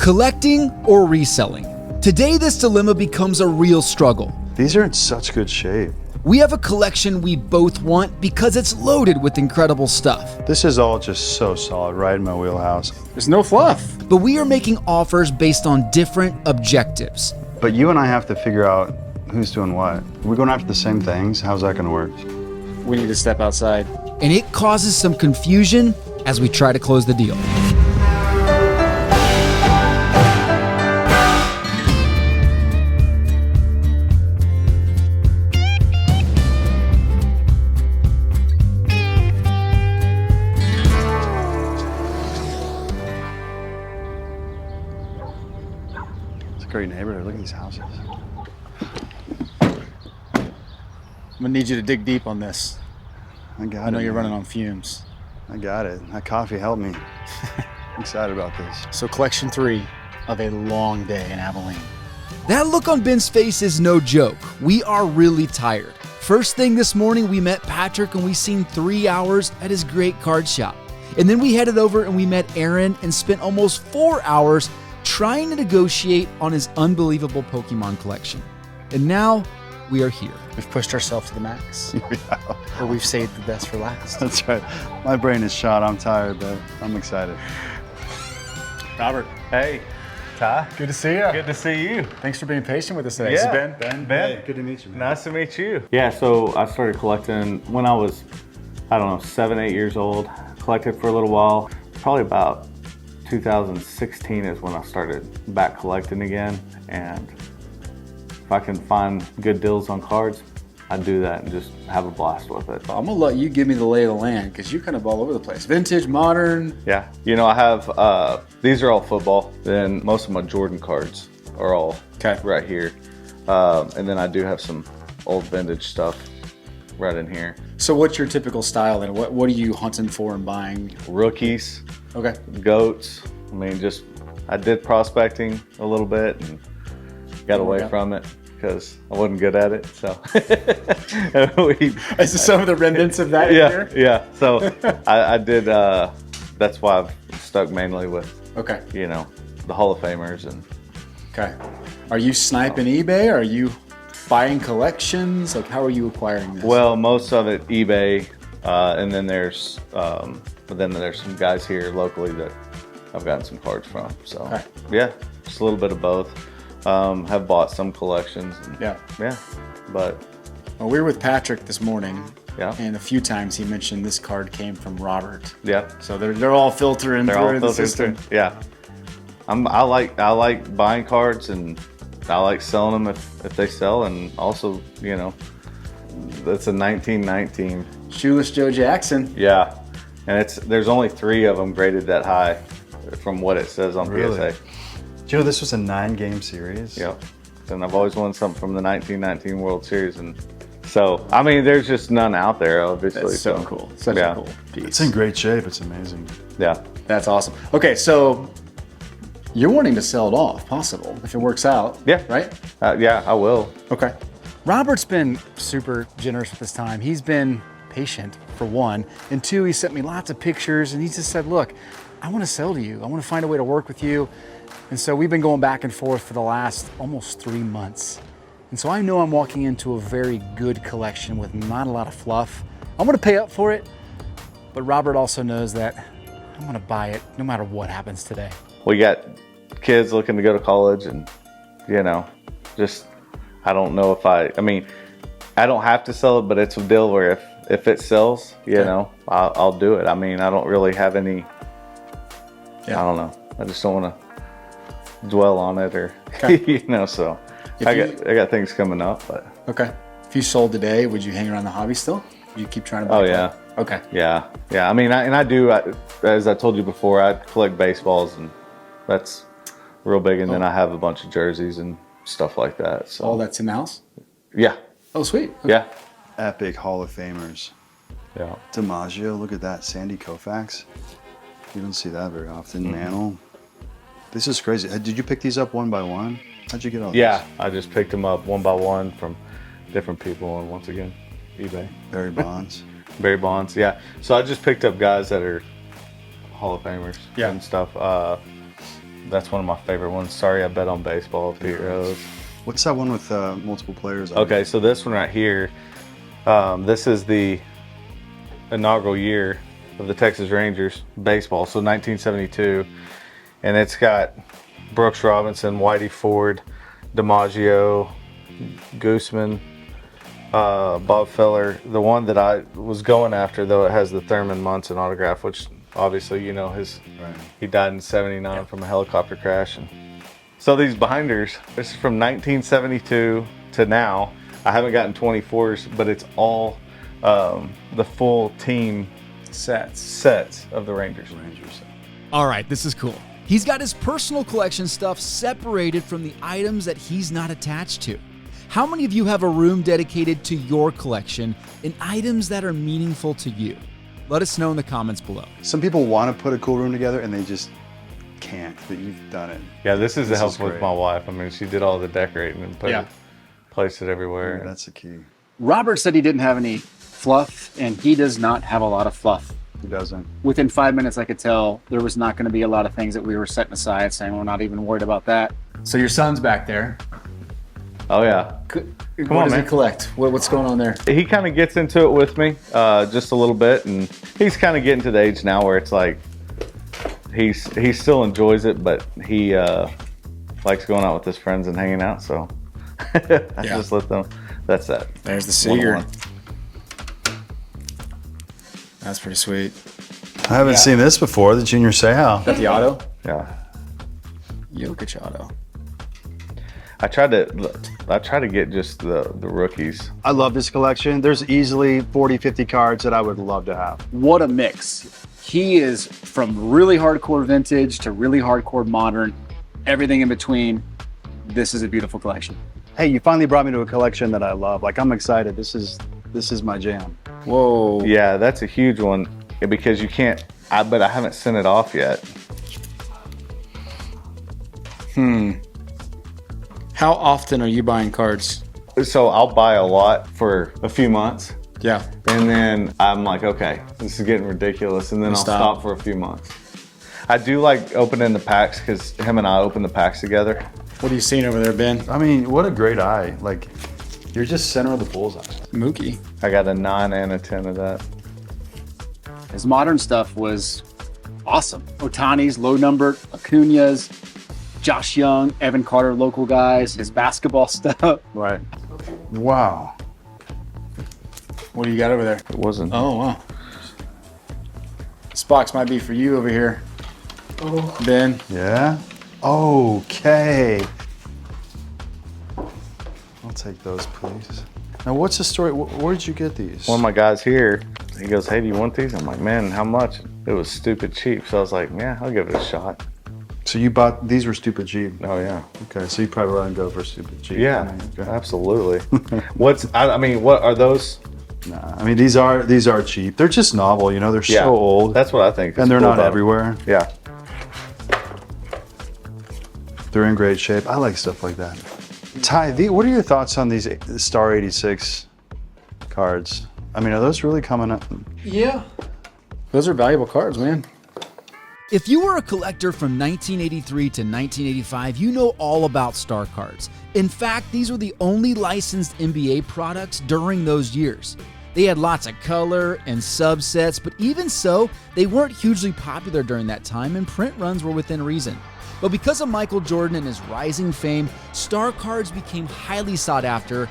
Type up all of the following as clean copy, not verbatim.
Collecting or reselling? Today, this dilemma becomes a real struggle. These are in such good shape. We have a collection we both want because it's loaded with incredible stuff. This is all just so solid, right in my wheelhouse. There's no fluff. But we are making offers based on different objectives. But you and I have to figure out who's doing what. We're going after the same things. How's that going to work? We need to step outside. And it causes some confusion as we try to close the deal. Great neighborhood. Look at these houses. I'm gonna need you to dig deep on this. I got it. I know you're man. running on fumes. I got it. That coffee helped me. I'm excited about this. So collection 3 of a long day in Abilene. That look on Ben's face is no joke. We are really tired. First thing this morning, we met Patrick and we seen 3 hours at his great card shop. And then we headed over and we met Aaron and spent almost 4 hours trying to negotiate on his unbelievable Pokemon collection. And now we are here. We've pushed ourselves to the max. Yeah. Or we've saved the best for last. That's right. My brain is shot. I'm tired, but I'm excited. Robert, Hey, Ty. good to see you. Good to see you. Thanks for being patient with us today. Yeah. Ben. Ben. Hey, good to meet you, man. Nice to meet you. Yeah, so I started collecting when I was, 7, 8 years old. Collected for a little while. Probably about 2016 is when I started back collecting again. And if I can find good deals on cards, I do that and just have a blast with it. I'm gonna let you give me the lay of the land because you're kind of all over the place. Vintage, modern. Yeah, I have, these are all football. Then most of my Jordan cards are all right here. And then I do have some old vintage stuff right in here. So what's your typical style and what are you hunting for and buying? Rookies, Okay. goats. I did prospecting a little bit and got away from it because I wasn't good at it. So Is this some of the remnants of that here? Yeah. So I did. That's why I've stuck mainly with Okay. the Hall of Famers and. Okay. Are you sniping eBay? Are you buying collections? Like, how are you acquiring this? Well, most of it eBay, and then there's some guys here locally that I've gotten some cards from. So yeah, just a little bit of both. Have bought some collections. And, yeah. But well, we were with Patrick this morning. Yeah. And a few times he mentioned this card came from Robert. Yeah. So they're all filtering through the system. Yeah. I like buying cards and I like selling them if they sell, and also that's a 1919 Shoeless Joe Jackson. Yeah, and there's only 3 of them graded that high from what it says on Really? PSA. Do you know this was a 9-game series? Yeah, and I've always won something from the 1919 World Series, and so there's just none out there, obviously. That's so cool. Such a cool piece. It's in great shape. It's amazing. Yeah, That's awesome. Okay, so you're wanting to sell it off, possible, if it works out. Yeah. Right? Yeah, I will. Okay. Robert's been super generous with his time. He's been patient, for one. And 2, he sent me lots of pictures and he just said, look, I want to sell to you. I want to find a way to work with you. And so we've been going back and forth for the last almost 3 months. And so I know I'm walking into a very good collection with not a lot of fluff. I'm going to pay up for it, but Robert also knows that I'm going to buy it no matter what happens today. We got kids looking to go to college, and just I don't know if I don't have to sell it, but it's a deal where if it sells, I'll do it. I don't really have any. I don't know. I just don't want to dwell on it or So I got things coming up, but Okay. If you sold today, would you hang around the hobby still? You keep trying to buy? Oh yeah. Okay. Yeah. I do. As I told you before, I collect baseballs, and that's real big. And then I have a bunch of jerseys and stuff like that. So All that's in the house? yeah, Oh, sweet. Okay. yeah, Epic Hall of Famers. yeah. DiMaggio, look at that. Sandy Koufax. You don't see that very often. Mantle. This is crazy. Did you pick these up one by one? How'd you get all Yeah, these? I just picked them up one by one from different people, and once again, eBay. Barry Bonds. Barry Bonds, yeah. So I just picked up guys that are Hall of Famers Yeah. and stuff. That's one of my favorite ones. Sorry, I bet on baseball. Pete Rose. What's that one with multiple players on it? Okay, so this one right here, this is the inaugural year of the Texas Rangers baseball, so 1972, and it's got Brooks Robinson, Whitey Ford, DiMaggio, Gooseman, Bob Feller. The one that I was going after, though, it has the Thurman Munson autograph, which obviously, you know, he died in '79 from a helicopter crash. And so these binders, this is from 1972 to now. I haven't gotten 24s, but it's all the full team sets of the Rangers. All right, this is cool. He's got his personal collection stuff separated from the items that he's not attached to. How many of you have a room dedicated to your collection and items that are meaningful to you? Let us know in the comments below. Some people want to put a cool room together and they just can't, but you've done it. Yeah, this is the help with great. my wife. I mean, she did all the decorating and placed it everywhere. Yeah, that's the key. Robert said he didn't have any fluff, and he does not have a lot of fluff. He doesn't. Within 5 minutes, I could tell there was not going to be a lot of things that we were setting aside, saying we're not even worried about that. So your son's back there. Oh yeah. Come on, what does man. he collect? What's going on there? He kind of gets into it with me, just a little bit, and he's kind of getting to the age now where it's like he still enjoys it, but he likes going out with his friends and hanging out. So I just let them. That's that. There's the Seager. 101. That's pretty sweet. I haven't seen this before, the Junior Seau. Got the auto? Yeah. Jokic auto. I try to get just the rookies. I love this collection. There's easily 40, 50 cards that I would love to have. What a mix. He is from really hardcore vintage to really hardcore modern, everything in between. This is a beautiful collection. Hey, you finally brought me to a collection that I love. Like, I'm excited. This is my jam. Whoa. Yeah, that's a huge one because you can't. But I haven't sent it off yet. How often are you buying cards? So I'll buy a lot for a few months. Yeah. And then I'm like, okay, this is getting ridiculous. And then I'll stop for a few months. I do like opening the packs because him and I open the packs together. What are you seeing over there, Ben? I mean, what a great eye. Like, you're just center of the bullseye. Mookie. I got a 9 and a 10 of that. His modern stuff was awesome. Otani's, low numbered, Acuna's, Josh Young, Evan Carter, local guys, his basketball stuff. Right. Wow. What do you got over there? It wasn't. Oh, wow. This box might be for you over here. Oh. Ben. Yeah? Okay. I'll take those, please. Now, what's the story? Where did you get these? One of my guys here, he goes, hey, do you want these? I'm like, man, how much? It was stupid cheap. So I was like, yeah, I'll give it a shot. So you bought, these were stupid cheap. Oh, yeah. Okay, so you probably let them go for stupid cheap. Yeah, Okay. absolutely. What are those? Nah, I mean, these are cheap. They're just novel, you know, they're so old. That's what I think. And they're not everywhere. Yeah. They're in great shape. I like stuff like that. Ty, what are your thoughts on these Star 86 cards? I mean, are those really coming up? Yeah. Those are valuable cards, man. If you were a collector from 1983 to 1985, you know all about Star cards. In fact, these were the only licensed NBA products during those years. They had lots of color and subsets, but even so, they weren't hugely popular during that time and print runs were within reason. But because of Michael Jordan and his rising fame, Star cards became highly sought after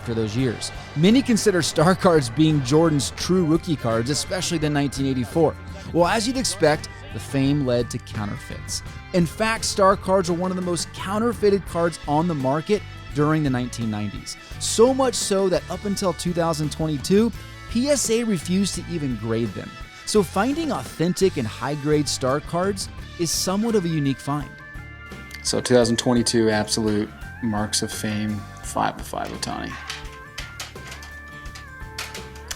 those years. Many consider Star cards being Jordan's true rookie cards, especially the 1984. Well, as you'd expect, the fame led to counterfeits. In fact, Star cards were one of the most counterfeited cards on the market during the 1990s. So much so that up until 2022, PSA refused to even grade them. So finding authentic and high-grade Star cards is somewhat of a unique find. So 2022 absolute marks of fame, 5/5 Otani.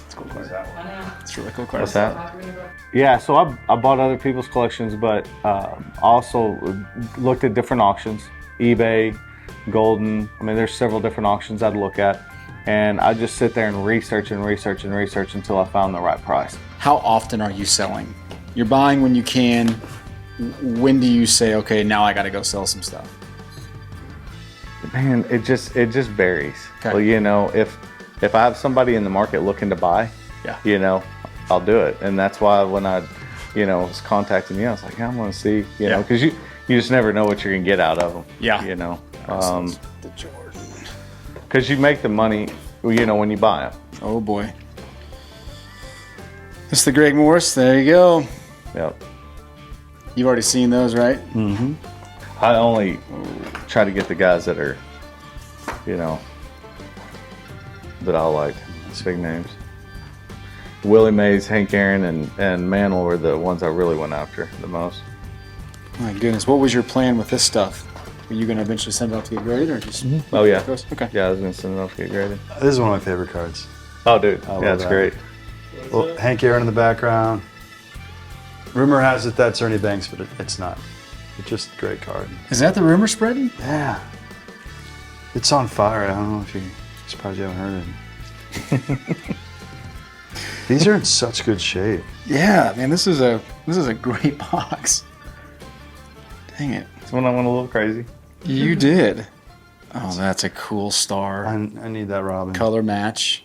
It's a cool card. It's a really cool card. What's that? Yeah, so I bought other people's collections, but also looked at different auctions, eBay, Golden. I mean, there's several different auctions I'd look at, and I just sit there and research until I found the right price. How often are you selling? You're buying when you can. when do you say, okay, now I got to go sell some stuff? Man, it just varies. Okay. Well, you know, if I have somebody in the market looking to buy, Yeah. you know, I'll do it. And that's why when I, you know, was contacting you, I was like, I want to see, you know, because you just never know what you're gonna get out of them. Yeah. You know, The Jordan. because you make the money, you know, when you buy them. Oh boy. It's the Greg Morris. There you go. Yep. You've already seen those, right? Mm-hmm. I only try to get the guys that are, you know, that I like. It's big names. Willie Mays, Hank Aaron, and Mantle were the ones I really went after the most. My goodness. What was your plan with this stuff? Were you going to eventually send it off to get graded or just? Oh yeah. Okay. Yeah, I was gonna send it off to get graded. This is one of my favorite cards. Oh, dude. I love Yeah, it's that. great. Well, Hank Aaron in the background. Rumor has it that's Ernie Banks, but it's not. It's just a great card. Is that the rumor spreading? Yeah. It's on fire. I don't know if you surprised you haven't heard it. These are in such good shape. Yeah, man. This is a great box. Dang it. It's when I went a little crazy. You did. Oh, that's a cool star. I need that Robin. Color match.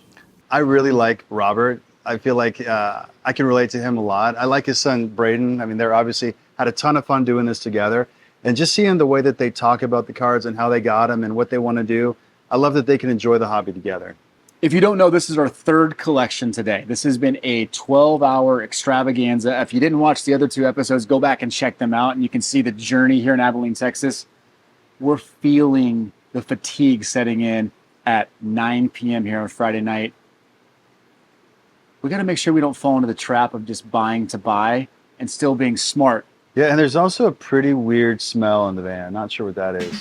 I really like Robert. I feel like I can relate to him a lot. I like his son, Braden. I mean, they're obviously had a ton of fun doing this together. And just seeing the way that they talk about the cards and how they got them and what they want to do, I love that they can enjoy the hobby together. If you don't know, this is our third collection today. This has been a 12-hour extravaganza. If you didn't watch the other two episodes, go back and check them out, and you can see the journey here in Abilene, Texas. We're feeling the fatigue setting in at 9 p.m. here on Friday night. We got to make sure we don't fall into the trap of just buying to buy and still being smart. Yeah, and there's also a pretty weird smell in the van. Not sure what that is.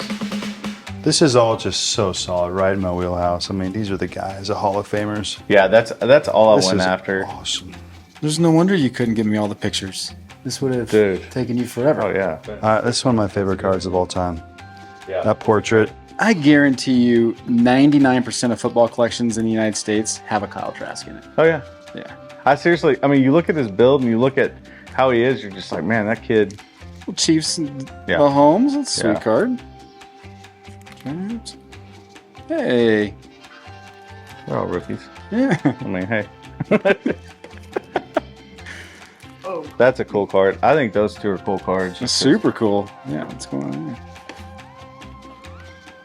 This is all just so solid, right in my wheelhouse. I mean, these are the guys, the Hall of Famers. Yeah, that's all This I went is after. awesome. There's no wonder you couldn't give me all the pictures. This would have Dude. taken you forever. Oh yeah. This is one of my favorite cards of all time. Yeah. That portrait. I guarantee you 99% of football collections in the United States have a Kyle Trask in it. Oh yeah. Yeah. I seriously, I mean, you look at his build and you look at how he is, you're just like, man, that kid. Well, Chiefs and Yeah. Mahomes, that's a sweet Yeah. card. Right. Hey. They're all rookies. Yeah. I mean, hey. That's a cool card. I think those two are cool cards. That's super cool. Yeah, what's going on here?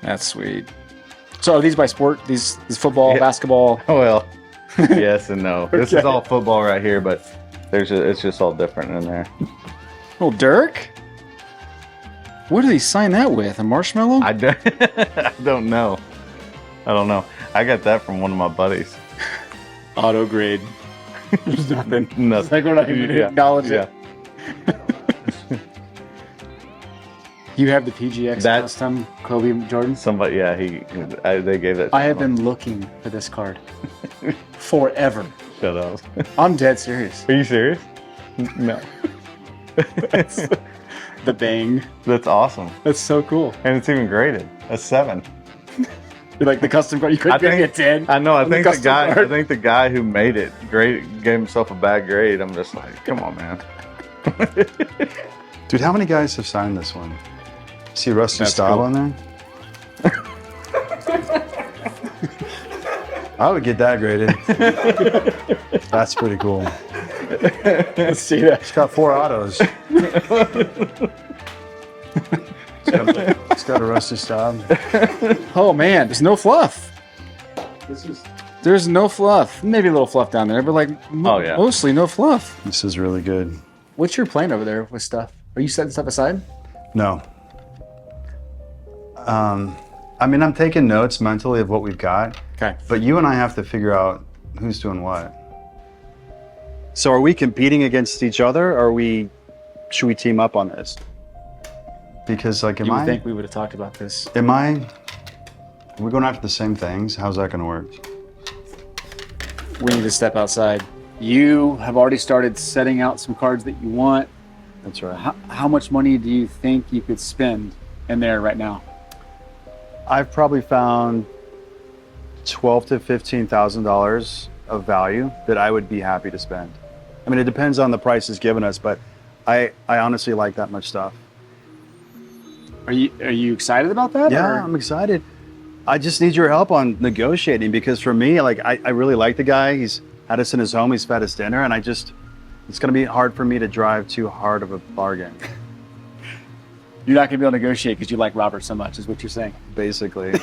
That's sweet. So are these by sport? These football, Yeah. basketball? Well, yes and no. This is Okay. all football right here, but it's just all different in there. Oh, Dirk? What did he sign that with? A marshmallow? I don't know. I don't know. I got that from one of my buddies. Auto grade. There's nothing. Nothing. Like we're not even Yeah. acknowledge Yeah. it. You have the PGX That- custom Kobe Jordan? Somebody, yeah, they gave it. I have been looking for this card forever. Shut up. I'm dead serious. Are you serious? No. The bang. That's awesome, That's so cool. and it's even graded a 7. You're like the custom card. You couldn't give me a 10. I know. I on the think the custom guy. I card. think the guy who made it gave himself a bad grade. I'm just like, come on, man. Dude, how many guys have signed this one? See Rusty That's Staub cool. on there? I would get that graded. That's pretty cool. Let's see that. It's got 4 autos. It's got a Rusty Staub. Oh man, there's no fluff. There's no fluff. Maybe a little fluff down there, but like Oh, yeah. mostly no fluff. This is really good. What's your plan over there with stuff? Are you setting stuff aside? No. I mean, I'm taking notes mentally of what we've got, Okay. but you and I have to figure out who's doing what. So are we competing against each other, or should we team up on this? Because like, You would think we would have talked about this. are we going after the same things? How's that going to work? We need to step outside. You have already started setting out some cards that you want. That's right. How much money do you think you could spend in there right now? I've probably found $12,000 to $15,000 of value that I would be happy to spend. I mean, it depends on the prices given us, but I honestly like that much stuff. Are you excited about that? Yeah, or- I'm excited. I just need your help on negotiating because for me, like I really like the guy. He's had us in his home. He's fed us dinner, and it's going to be hard for me to drive too hard of a bargain. You're not going to be able to negotiate because you like Robert so much, is what you're saying. Basically.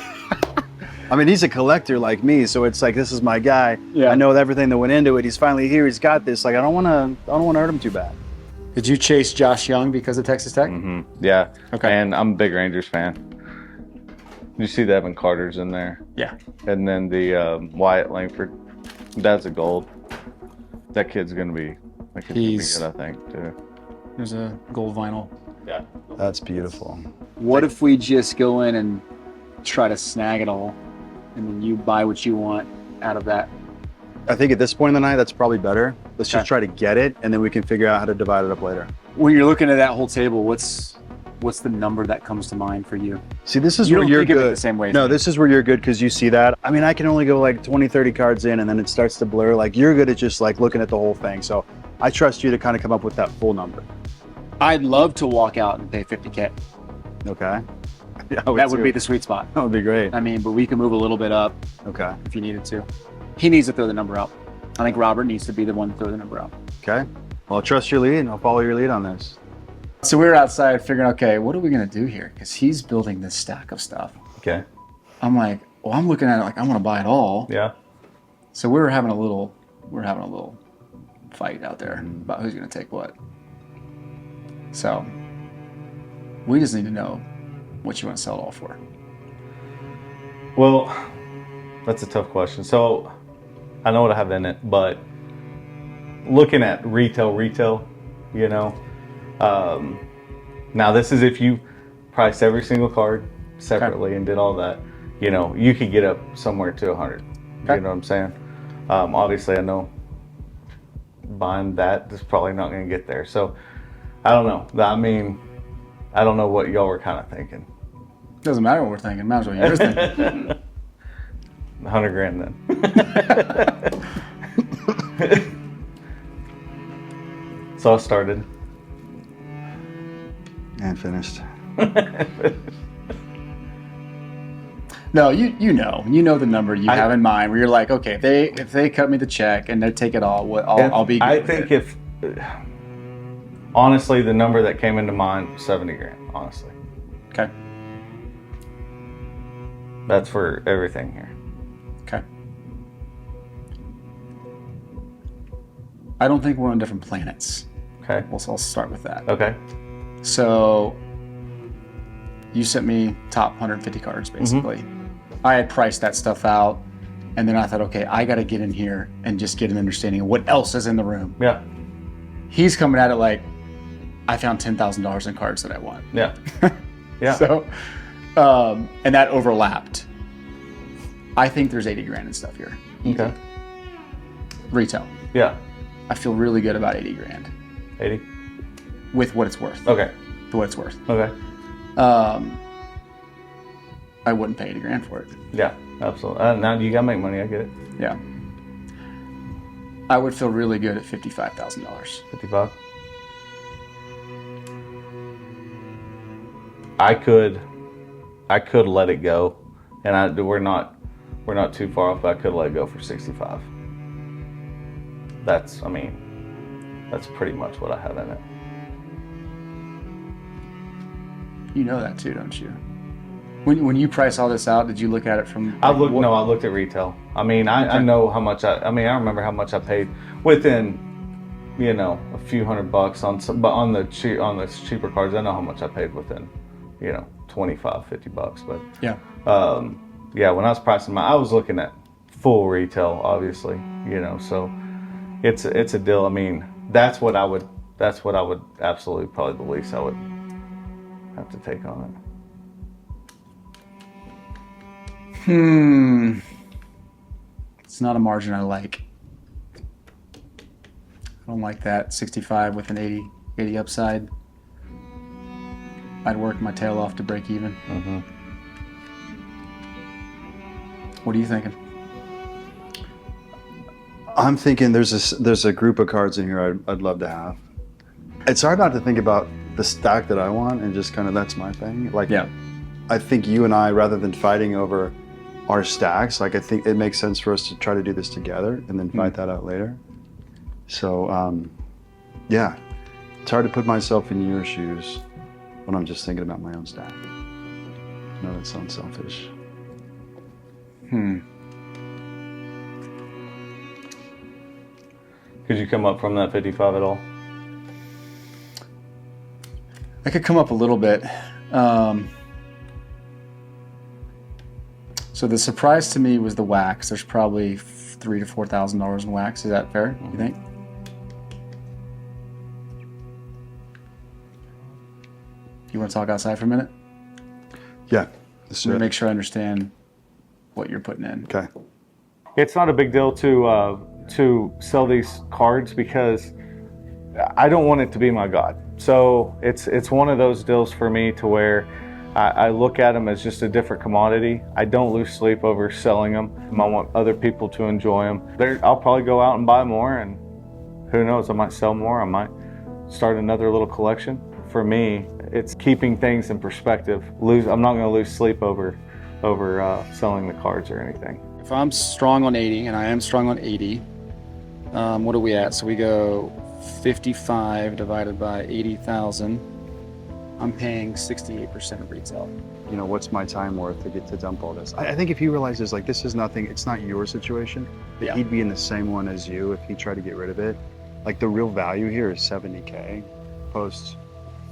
I mean, he's a collector like me, so it's like this is my guy. Yeah. I know everything that went into it. He's finally here. He's got this. Like I don't want to hurt him too bad. Did you chase Josh Young because of Texas Tech? Yeah. Okay. And I'm a big Rangers fan. You see the Evan Carter's in there. Yeah. And then the Wyatt Langford. That's a gold. That kid's gonna be good, I think, too. There's a gold vinyl. Yeah. That's beautiful. What if we just go in and try to snag it all, and then you buy what you want out of that? I think at this point in the night, that's probably better. Let's Okay. just try to get it, and then we can figure out how to divide it up later. When you're looking at that whole table, what's the number that comes to mind for you? See, this is You where don't you're think of it good. the same way as No, me. this is where you're good because you see that. I mean, I can only go like 20, 30 cards in, and then it starts to blur. Like you're good at just like looking at the whole thing. So I trust you to kind of come up with that full number. I'd love to walk out and pay $50K. Okay. Yeah, That would be the sweet spot. That would be great. I mean, but we can move a little bit up Okay. if you needed to. He needs to throw the number out. I think Robert needs to be the one to throw the number out. Okay. Well, I'll trust your lead, and I'll follow your lead on this. So we were outside figuring, okay, what are we going to do here? Because he's building this stack of stuff. Okay. I'm like, well, I'm looking at it like I want to buy it all. Yeah. So we were having a little fight out there about who's going to take what. So we just need to know what you want to sell it all for. Well, that's a tough question. So I know what I have in it, but looking at retail, you know, now this is if you priced every single card separately and did all that, you know, you could get up somewhere to 100. Okay. You know what I'm saying? Obviously, I know buying that is probably not going to get there. So I don't know. I mean, I don't know what y'all were kind of thinking. Doesn't matter what we're thinking. Matters what you're thinking. 100 grand then. So I started. And finished. No, you know the number you have in mind where you're like, okay, if they cut me the check and they take it all, I'll be good. I with think it. if honestly the number that came into mind, 70 grand, honestly. Okay. That's for everything here. Okay. I don't think we're on different planets. Okay. Well, so I'll start with that. Okay. So you sent me top 150 cards, basically. I had priced that stuff out, and then I thought, okay, I got to get in here and just get an understanding of what else is in the room. Yeah. He's coming at it like, I found $10,000 in cards that I want. Yeah. Yeah. So, and that overlapped. I think there's 80 grand and stuff here. Okay. Retail. Yeah. I feel really good about 80 grand 80. with what it's worth. Okay. For what it's worth. Okay. I wouldn't pay 80 grand for it. Yeah. Absolutely. Now you gotta make money. I get it. Yeah. I would feel really good at $55,000. 55. I could let it go, and we're not too far off. But I could let it go for 65. That's pretty much what I have in it. You know that too, don't you? When you price all this out, did you look at it from? I looked at retail. I mean, I know how much I remember how much I paid within, you know, a few $100 on the cheaper cards. I know how much I paid within, you know, $25, $50. But Yeah. yeah, when I was pricing I was looking at full retail, obviously, you know. So it's a deal. I mean, that's what I would absolutely probably the least I would have to take on it. It's not a margin I like. I don't like that 65 with an 80 upside. I'd work my tail off to break even. Mm-hmm. What are you thinking? I'm thinking there's a group of cards in here I'd love to have. It's hard not to think about the stack that I want and just kind of that's my thing. Like, Yeah. I think you and I, rather than fighting over our stacks, like I think it makes sense for us to try to do this together and then fight that out later. So, yeah, it's hard to put myself in your shoes when I'm just thinking about my own stack. I know that sounds selfish. Could you come up from that 55 at all? I could come up a little bit. So the surprise to me was the wax. There's probably $3,000 to $4,000 in wax. Is that fair? You think? You want to talk outside for a minute? Yeah. Let's Let do me it. make sure I understand what you're putting in. Okay. It's not a big deal to sell these cards because I don't want it to be my god. So it's one of those deals for me to where I look at them as just a different commodity. I don't lose sleep over selling them. I want other people to enjoy them. I'll probably go out and buy more, and who knows, I might sell more. I might start another little collection. For me, it's keeping things in perspective. I'm not going to lose sleep over selling the cards or anything. If I'm strong on 80, and I am strong on 80, what are we at? So we go 55 divided by 80,000. I'm paying 68% of retail. You know, what's my time worth to get to dump all this? I think if he realizes like this is nothing, it's not your situation, that Yeah. he'd be in the same one as you if he tried to get rid of it. Like the real value here is 70K post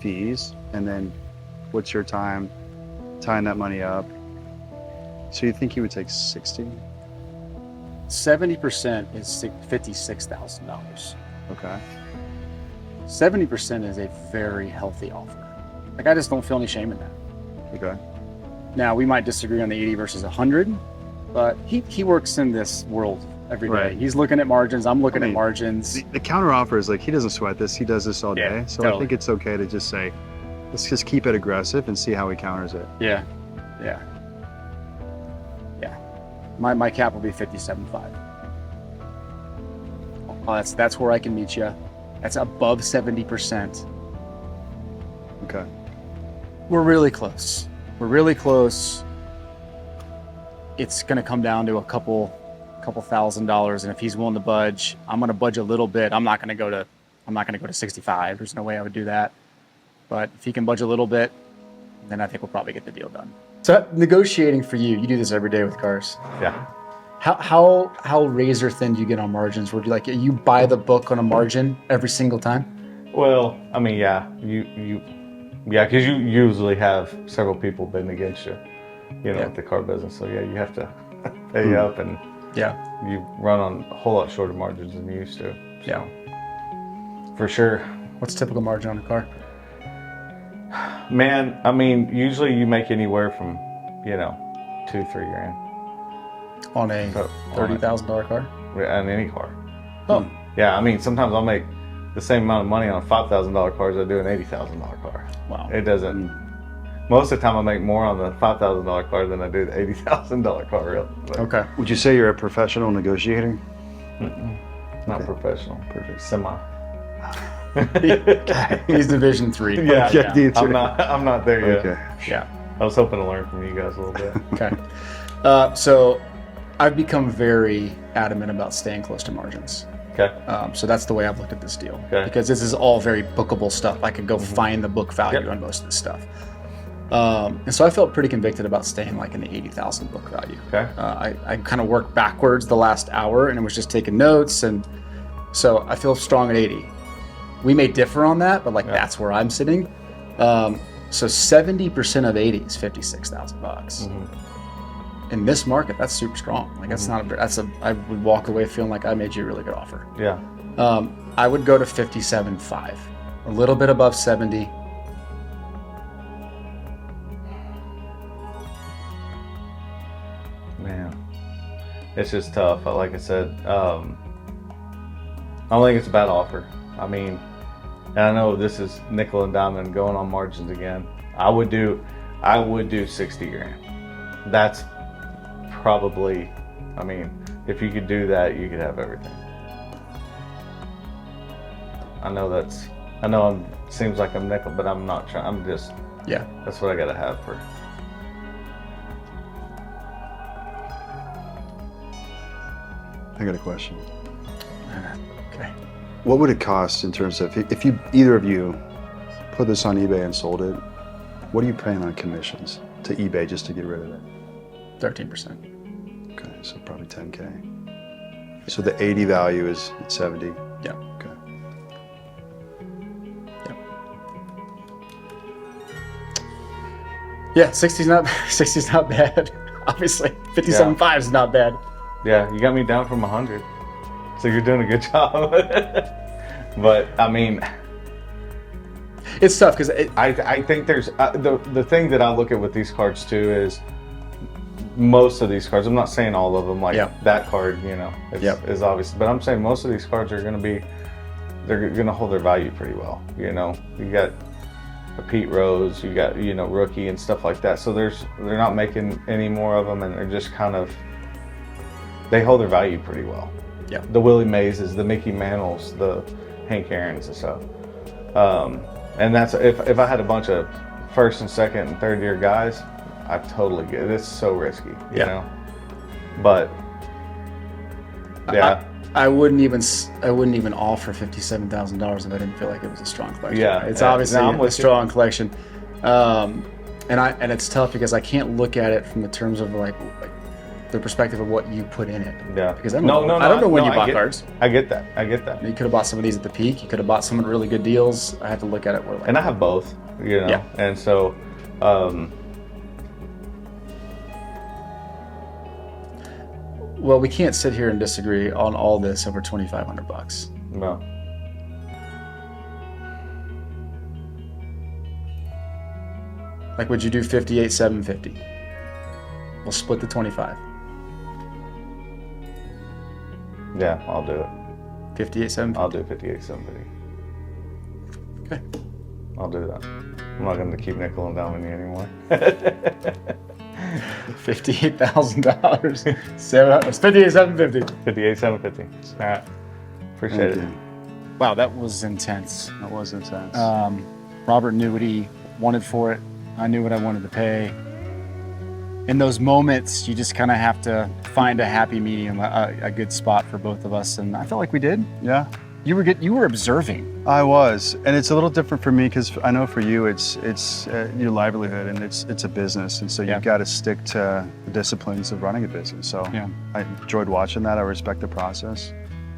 fees. And then what's your time tying that money up? So you think he would take 60? 70% is $56,000. Okay. 70% is a very healthy offer. Like, I just don't feel any shame in that. Okay. Now, we might disagree on the 80 versus 100, but he works in this world every day. Right. He's looking at margins. I'm looking I at mean, margins. The counter offer is like he doesn't sweat this. He does this all day. Yeah, So totally. I think it's okay to just say, let's just keep it aggressive and see how he counters it. Yeah. My cap will be 57.5. Oh, that's where I can meet you. That's above 70%. Okay. We're really close. It's going to come down to a couple $1,000s, and if he's willing to budge, I'm going to budge a little bit. I'm not going to go to 65. There's no way I would do that. But if he can budge a little bit, then I think we'll probably get the deal done. So negotiating for you do this every day with cars. Yeah. How razor thin do you get on margins? Where you buy the book on a margin every single time? Well, I mean, yeah, because you usually have several people bidding against you, Yeah. with the car business. So yeah, you have to pay up, and Yeah. you run on a whole lot shorter margins than you used to. Yeah. For sure. What's typical margin on a car? Man, I mean, usually you make anywhere from, $2-3 grand On a So, $30,000 car? on any car. Oh. Yeah, I mean, sometimes I'll make the same amount of money on a $5,000 car as I do an $80,000 car. Wow. It doesn't. Most of the time, I make more on the $5,000 car than I do the $80,000 car. Really. But Okay. Would you say you're a professional negotiator? Not Okay. professional. Perfect. Semi. He's Division 3. Yeah, Yeah, yeah. D3. I'm not there yet. Okay. Yeah. I was hoping to learn from you guys a little bit. Okay. So I've become very adamant about staying close to margins. Okay. So that's the way I've looked at this deal. Okay. Because this is all very bookable stuff. I could go find the book value Yep. on most of this stuff. And so I felt pretty convicted about staying like in the 80,000 book value. Okay. I kind of worked backwards the last hour and it was just taking notes. And so I feel strong at 80. We may differ on that, but that's where I'm sitting. So 70% of 80 is $56,000. In this market, that's super strong. Like I would walk away feeling like I made you a really good offer. Yeah. I would go to 57.5, a little bit above 70. Man, it's just tough. Like I said, I don't think it's a bad offer. I mean, and I know this is nickel and diamond going on margins again. I would do 60 grand. That's probably, I mean, if you could do that, you could have everything. I know that's I know seems like I'm nickel, but I'm not trying. I'm just, Yeah. that's what I gotta have for. I got a question. Okay. What would it cost in terms of if you either of you put this on eBay and sold it? What are you paying on commissions to eBay just to get rid of it? 13%. Okay, so probably 10K. So the 80 value is at 70. Yeah. Okay. Yeah, 60's not bad. Obviously, 57.5 is not bad. Yeah, you got me down from 100, so you're doing a good job. But I mean, It's tough because I think there's the thing that I look at with these cards too is most of these cards. I'm not saying all of them, like that card, you know, is obvious, but I'm saying most of these cards are going to they're going to hold their value pretty well. You know, you got a Pete Rose, you got, you know, rookie and stuff like that. So they're not making any more of them, and they're just kind of, they hold their value pretty well. Yeah. The Willie Mazes, the Mickey Mantles, the Hank Aaron's and stuff. And that's if I had a bunch of first and second and third year guys, I totally get it. It's so risky, you know. But yeah, I wouldn't even offer $57,000 if I didn't feel like it was a strong collection. Yeah, It's obviously no, a strong collection, and it's tough because I can't look at it from the terms of like the perspective of what you put in it. Yeah. Because I don't know when you bought cards. I get that. You could have bought some of these at the peak. You could have bought some at really good deals. I have to look at it. And I have both, you know. Yeah. And so, well, we can't sit here and disagree on all this over $2,500. no. Like, would you do 58,750? We'll split the 25. Yeah, I'll do it. 58,750. I'll do 58,750. Okay. I'll do that. I'm not going to keep nickel and diming you anymore. $58,000. It's 58,750. 58,750. All right. Appreciate it. Wow, that was intense. That was intense. Robert knew what he wanted for it. I knew what I wanted to pay. In those moments, you just kind of have to find a happy medium, a good spot for both of us, and I felt like we did. Yeah. You were observing. I was, and it's a little different for me because I know for you it's your livelihood and it's a business, and so you've got to stick to the disciplines of running a business. So I enjoyed watching that. I respect the process.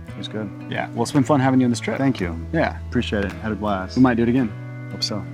It was good. Yeah. Well, it's been fun having you on this trip. Thank you. Yeah. Appreciate it. Had a blast. We might do it again. Hope so.